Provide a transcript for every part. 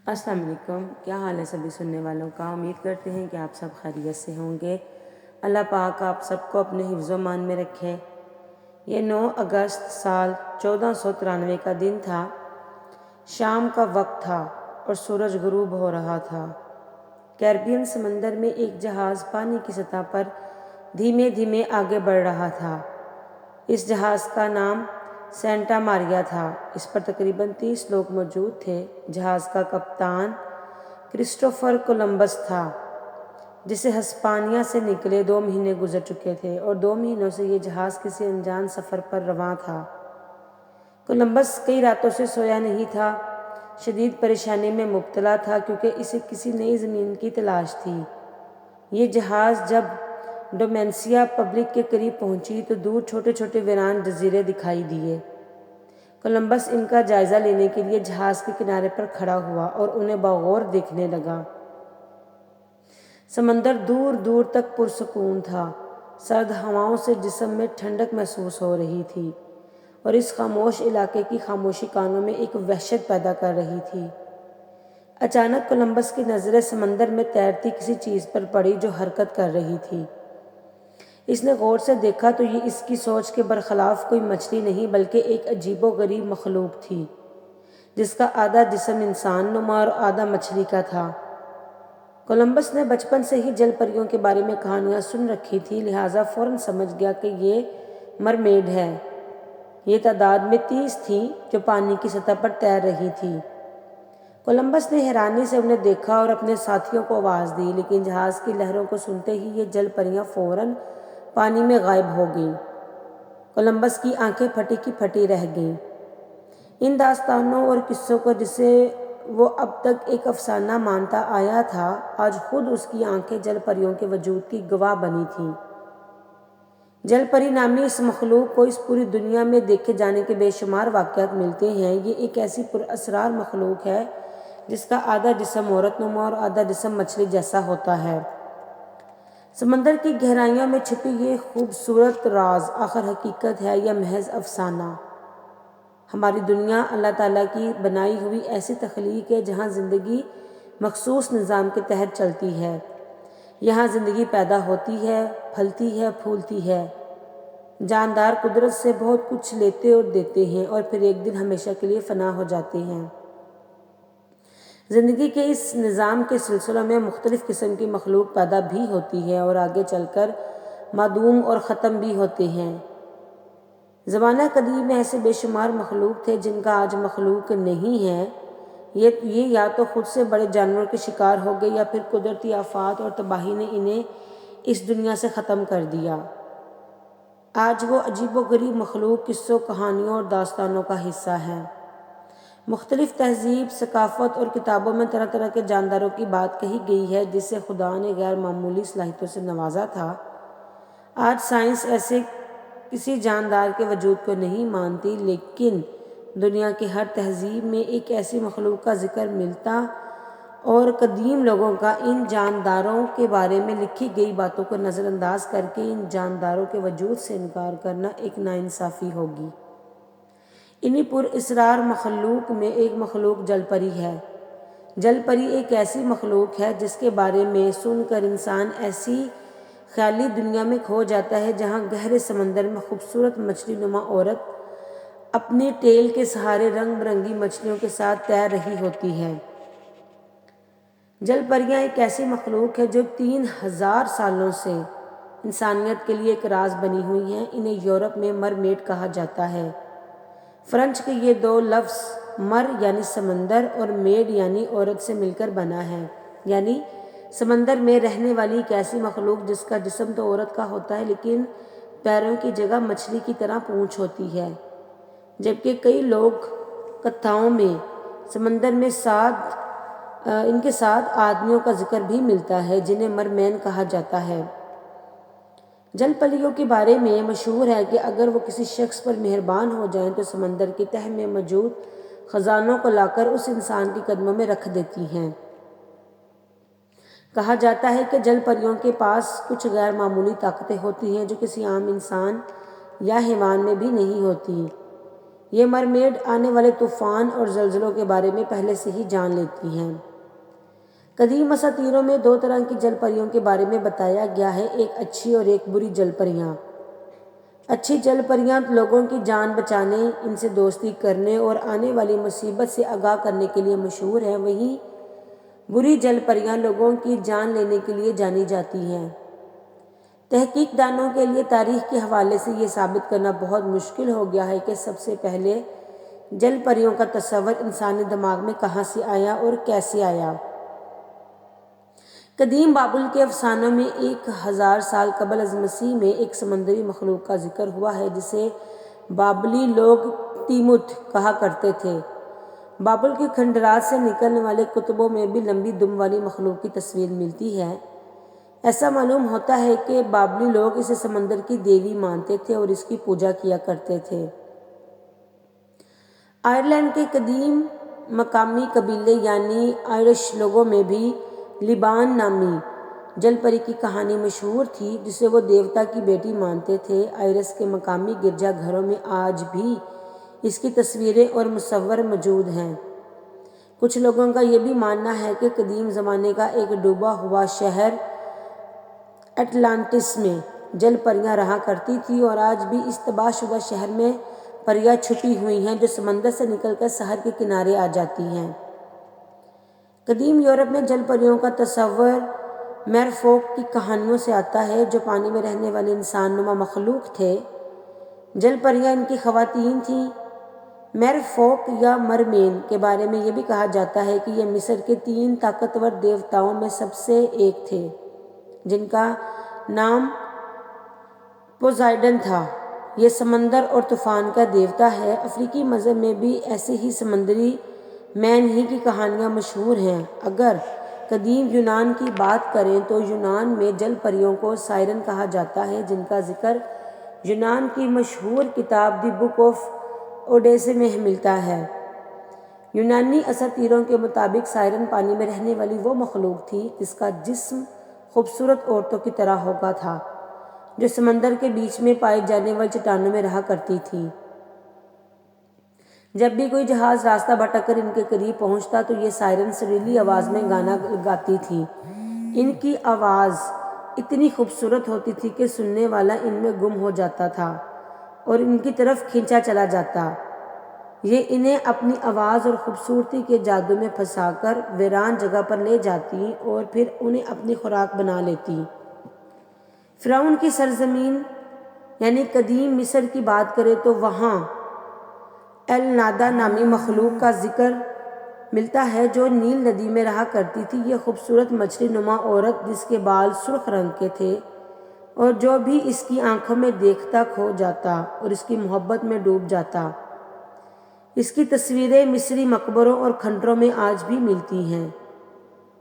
السلام علیکم، کیا حال ہے سبھی سننے والوں کا؟ امید کرتے ہیں کہ آپ سب خیریت سے ہوں گے۔ اللہ پاک آپ سب کو اپنے حفظ و امان میں رکھے۔ یہ 9 اگست سال 1493 کا دن تھا۔ شام کا وقت تھا اور سورج غروب ہو رہا تھا۔ کیریبین سمندر میں ایک جہاز پانی کی سطح پر دھیمے دھیمے آگے بڑھ رہا تھا۔ اس جہاز کا نام سینٹا ماریا تھا۔ اس پر تقریباً 30 لوگ موجود تھے۔ جہاز کا کپتان کرسٹوفر کولمبس تھا، جسے ہسپانیہ سے نکلے 2 مہینے گزر چکے تھے اور 2 مہینوں سے یہ جہاز کسی انجان سفر پر رواں تھا۔ کولمبس کئی راتوں سے سویا نہیں تھا، شدید پریشانی میں مبتلا تھا کیونکہ اسے کسی نئی زمین کی تلاش تھی۔ یہ جہاز جب ڈومینسیا پبلک کے قریب پہنچی تو دور چھوٹے چھوٹے ویران جزیرے دکھائی دیے۔ کولمبس ان کا جائزہ لینے کے لیے جہاز کے کنارے پر کھڑا ہوا اور انہیں بغور دیکھنے لگا۔ سمندر دور دور تک پرسکون تھا۔ سرد ہواؤں سے جسم میں ٹھنڈک محسوس ہو رہی تھی اور اس خاموش علاقے کی خاموشی کانوں میں ایک وحشت پیدا کر رہی تھی۔ اچانک کولمبس کی نظریں سمندر میں تیرتی کسی چیز پر پڑی جو حرکت کر رہی تھی۔ اس نے غور سے دیکھا تو یہ اس کی سوچ کے برخلاف کوئی مچھلی نہیں بلکہ ایک عجیب و غریب مخلوق تھی، جس کا آدھا جسم انسان نما اور آدھا مچھلی کا تھا۔ کولمبس نے بچپن سے ہی جل پریوں کے بارے میں کہانیاں سن رکھی تھی، لہٰذا فوراً سمجھ گیا کہ یہ مرمیڈ ہے۔ یہ تعداد میں 30 تھیں جو پانی کی سطح پر تیر رہی تھیں۔ کولمبس نے حیرانی سے انہیں دیکھا اور اپنے ساتھیوں کو آواز دی، لیکن جہاز کی لہروں کو سنتے ہی یہ جل پریاں فوراً پانی میں غائب ہو گئیں۔ کولمبس کی آنکھیں پھٹی کی پھٹی رہ گئیں۔ ان داستانوں اور قصوں کو جسے وہ اب تک ایک افسانہ مانتا آیا تھا، آج خود اس کی آنکھیں جل پریوں کے وجود کی گواہ بنی تھیں۔ جل پری نامی اس مخلوق کو اس پوری دنیا میں دیکھے جانے کے بے شمار واقعات ملتے ہیں۔ یہ ایک ایسی پراسرار مخلوق ہے جس کا آدھا جسم عورت نما اور آدھا جسم مچھلی جیسا ہوتا ہے۔ سمندر کی گہرائیوں میں چھپی یہ خوبصورت راز آخر حقیقت ہے یا محض افسانہ؟ ہماری دنیا اللہ تعالیٰ کی بنائی ہوئی ایسی تخلیق ہے جہاں زندگی مخصوص نظام کے تحت چلتی ہے۔ یہاں زندگی پیدا ہوتی ہے، پھلتی ہے، پھولتی ہے۔ جاندار قدرت سے بہت کچھ لیتے اور دیتے ہیں اور پھر ایک دن ہمیشہ کے لیے فنا ہو جاتے ہیں۔ زندگی کے اس نظام کے سلسلوں میں مختلف قسم کی مخلوق پیدا بھی ہوتی ہے اور آگے چل کر معدوم اور ختم بھی ہوتے ہیں۔ زمانہ قدیم میں ایسے بے شمار مخلوق تھے جن کا آج مخلوق نہیں ہے۔ یہ یا تو خود سے بڑے جانوروں کے شکار ہو گئے یا پھر قدرتی آفات اور تباہی نے انہیں اس دنیا سے ختم کر دیا۔ آج وہ عجیب و غریب مخلوق قصوں، کہانیوں اور داستانوں کا حصہ ہے۔ مختلف تہذیب، ثقافت اور کتابوں میں طرح طرح کے جانداروں کی بات کہی گئی ہے جس سے خدا نے غیر معمولی صلاحیتوں سے نوازا تھا۔ آج سائنس ایسے کسی جاندار کے وجود کو نہیں مانتی، لیکن دنیا کی ہر تہذیب میں ایک ایسی مخلوق کا ذکر ملتا اور قدیم لوگوں کا ان جانداروں کے بارے میں لکھی گئی باتوں کو نظر انداز کر کے ان جانداروں کے وجود سے انکار کرنا ایک ناانصافی ہوگی۔ انہی پراسرار مخلوق میں ایک مخلوق جل پری ہے۔ جل پری ایک ایسی مخلوق ہے جس کے بارے میں سن کر انسان ایسی خیالی دنیا میں کھو جاتا ہے جہاں گہرے سمندر میں خوبصورت مچھلی نما عورت اپنی ٹیل کے سہارے رنگ برنگی مچھلیوں کے ساتھ تیر رہی ہوتی ہے۔ جل پریاں ایک ایسی مخلوق ہے جو 3000 سالوں سے انسانیت کے لیے ایک راز بنی ہوئی ہیں۔ انہیں یورپ میں مرمیڈ کہا جاتا ہے۔ فرینچ کے یہ 2 لفظ مر یعنی سمندر اور میڈ یعنی عورت سے مل کر بنا ہے، یعنی سمندر میں رہنے والی ایک ایسی مخلوق جس کا جسم تو عورت کا ہوتا ہے لیکن پیروں کی جگہ مچھلی کی طرح پونچھ ہوتی ہے۔ جبکہ کئی لوک کتھاؤں میں سمندر میں ان کے ساتھ آدمیوں کا ذکر بھی ملتا ہے جنہیں مرمین کہا جاتا ہے۔ جل پریوں کے بارے میں مشہور ہے کہ اگر وہ کسی شخص پر مہربان ہو جائیں تو سمندر کی تہہ میں موجود خزانوں کو لا کر اس انسان کے قدموں میں رکھ دیتی ہیں۔ کہا جاتا ہے کہ جل پریوں کے پاس کچھ غیر معمولی طاقتیں ہوتی ہیں جو کسی عام انسان یا حیوان میں بھی نہیں ہوتی۔ یہ مرمیڈ آنے والے طوفان اور زلزلوں کے بارے میں پہلے سے ہی جان لیتی ہیں۔ قدیم اساطیروں میں دو طرح کی جل پریوں کے بارے میں بتایا گیا ہے، ایک اچھی اور ایک بری جل پریاں۔ اچھی جل پریاں لوگوں کی جان بچانے، ان سے دوستی کرنے اور آنے والی مصیبت سے آگاہ کرنے کے لیے مشہور ہیں، وہیں بری جل پریاں لوگوں کی جان لینے کے لیے جانی جاتی ہیں۔ تحقیق دانوں کے لیے تاریخ کے حوالے سے یہ ثابت کرنا بہت مشکل ہو گیا ہے کہ سب سے پہلے جل پریوں کا تصور انسانی دماغ میں کہاں سے آیا اور کیسے آیا۔ قدیم بابل کے افسانوں میں 1000 سال قبل از مسیح میں ایک سمندری مخلوق کا ذکر ہوا ہے جسے بابلی لوگ تیموت کہا کرتے تھے۔ بابل کے کھنڈرات سے نکلنے والے کتبوں میں بھی لمبی دم والی مخلوق کی تصویر ملتی ہے۔ ایسا معلوم ہوتا ہے کہ بابلی لوگ اسے سمندر کی دیوی مانتے تھے اور اس کی پوجا کیا کرتے تھے۔ آئرلینڈ کے قدیم مقامی قبیلے یعنی آئرش لوگوں میں بھی لیبان نامی جل پری کی کہانی مشہور تھی جسے وہ دیوتا کی بیٹی مانتے تھے۔ آئرس کے مقامی گرجا گھروں میں آج بھی اس کی تصویریں اور مصور موجود ہیں۔ کچھ لوگوں کا یہ بھی ماننا ہے کہ قدیم زمانے کا ایک ڈوبا ہوا شہر اٹلانٹس میں جل پریاں رہا کرتی تھی اور آج بھی اس تباہ شدہ شہر میں پریاں چھپی ہوئی ہیں جو سمندر سے نکل کر شہر کے کنارے آ جاتی ہیں۔ قدیم یورپ میں جل پریوں کا تصور میر فوک کی کہانیوں سے آتا ہے جو پانی میں رہنے والے انسان نما مخلوق تھے۔ جل پریاں ان کی خواتین تھیں۔ میر فوک یا مرمین کے بارے میں یہ بھی کہا جاتا ہے کہ یہ مصر کے 3 طاقتور دیوتاؤں میں سب سے ایک تھے جن کا نام پوزائڈن تھا۔ یہ سمندر اور طوفان کا دیوتا ہے۔ افریقی مذہب میں بھی ایسے ہی سمندری مین ہی کی کہانیاں مشہور ہیں۔ اگر قدیم یونان کی بات کریں تو یونان میں جل پریوں کو سائرن کہا جاتا ہے جن کا ذکر یونان کی مشہور کتاب دی بک آف اوڈیسی میں ملتا ہے۔ یونانی اساطیروں کے مطابق سائرن پانی میں رہنے والی وہ مخلوق تھی جس کا جسم خوبصورت عورتوں کی طرح ہوتا تھا جو سمندر کے بیچ میں پائی جانے والی چٹانوں میں رہا کرتی تھی۔ جب بھی کوئی جہاز راستہ بھٹک کر ان کے قریب پہنچتا تو یہ سائرن سریلی آواز میں گانا گاتی تھی۔ ان کی آواز اتنی خوبصورت ہوتی تھی کہ سننے والا ان میں گم ہو جاتا تھا اور ان کی طرف کھینچا چلا جاتا۔ یہ انہیں اپنی آواز اور خوبصورتی کے جادو میں پھنسا کر ویران جگہ پر لے جاتی اور پھر انہیں اپنی خوراک بنا لیتی۔ فرعون کی سرزمین یعنی قدیم مصر کی بات کریں تو وہاں النادا نامی مخلوق کا ذکر ملتا ہے جو نیل ندی میں رہا کرتی تھی۔ یہ خوبصورت مچھلی نما عورت جس کے بال سرخ رنگ کے تھے اور جو بھی اس کی آنکھوں میں دیکھتا کھو جاتا اور اس کی محبت میں ڈوب جاتا۔ اس کی تصویریں مصری مقبروں اور کھنڈروں میں آج بھی ملتی ہیں۔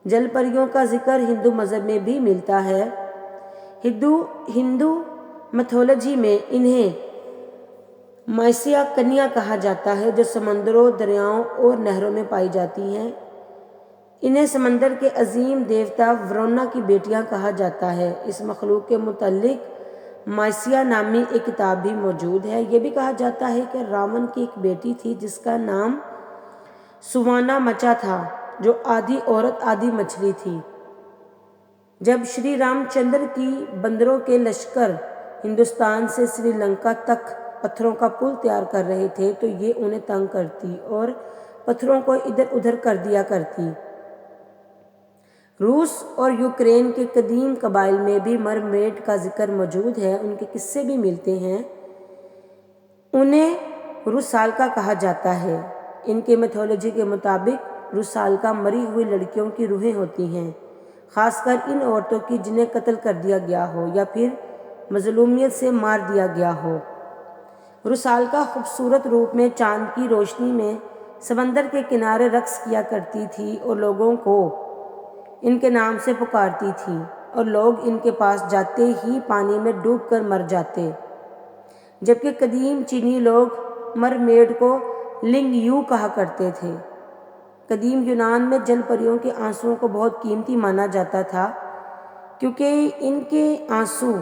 جل پریوں کا ذکر ہندو مذہب میں بھی ملتا ہے۔ ہندو میتھولوجی میں انہیں مائسیا کنیا کہا جاتا ہے جو سمندروں، دریاؤں اور نہروں میں پائی جاتی ہیں۔ انہیں سمندر کے عظیم دیوتا ورونا کی بیٹیاں کہا جاتا ہے۔ اس مخلوق کے متعلق مائسیا نامی ایک کتاب بھی موجود ہے۔ یہ بھی کہا جاتا ہے کہ راون کی ایک بیٹی تھی جس کا نام سوانا مچا تھا جو آدھی عورت آدھی مچھلی تھی۔ جب شری رام چندر کی بندروں کے لشکر ہندوستان سے سری لنکا تک پتھروں کا پل تیار کر رہے تھے تو یہ انہیں تنگ کرتی اور پتھروں کو ادھر ادھر کر دیا کرتی۔ روس اور یوکرین کے قدیم قبائل میں بھی مرمیڈ کا ذکر موجود ہے۔ ان کے قصے بھی ملتے ہیں۔ انہیں روسالکا کہا جاتا ہے۔ ان کے میتھولوجی کے مطابق روسالکا مری ہوئی لڑکیوں کی روحیں ہوتی ہیں، خاص کر ان عورتوں کی جنہیں قتل کر دیا گیا ہو یا پھر مظلومیت سے مار دیا گیا ہو۔ روسالکا خوبصورت روپ میں چاند کی روشنی میں سمندر کے کنارے رقص کیا کرتی تھی اور لوگوں کو ان کے نام سے پکارتی تھی اور لوگ ان کے پاس جاتے ہی پانی میں ڈوب کر مر جاتے۔ جبکہ قدیم چینی لوگ مرمیڈ کو لنگ یو کہا کرتے تھے۔ قدیم یونان میں جل پریوں کے آنسوؤں کو بہت قیمتی مانا جاتا تھا کیونکہ ان کے آنسو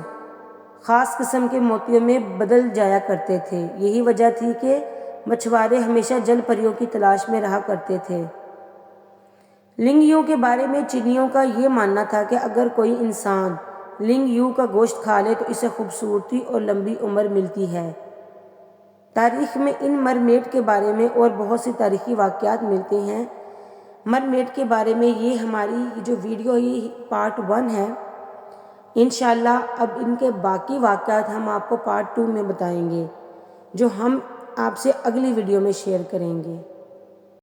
خاص قسم کے موتیوں میں بدل جایا کرتے تھے۔ یہی وجہ تھی کہ مچھوارے ہمیشہ جل پریوں کی تلاش میں رہا کرتے تھے۔ لنگیوں کے بارے میں چینیوں کا یہ ماننا تھا کہ اگر کوئی انسان لنگیو کا گوشت کھا لے تو اسے خوبصورتی اور لمبی عمر ملتی ہے۔ تاریخ میں ان مرمیڈ کے بارے میں اور بہت سی تاریخی واقعات ملتے ہیں۔ مرمیڈ کے بارے میں یہ ہماری جو ویڈیو یہ پارٹ 1 ہے، انشاءاللہ اب ان کے باقی واقعات ہم آپ کو پارٹ 2 میں بتائیں گے، جو ہم آپ سے اگلی ویڈیو میں شیئر کریں گے۔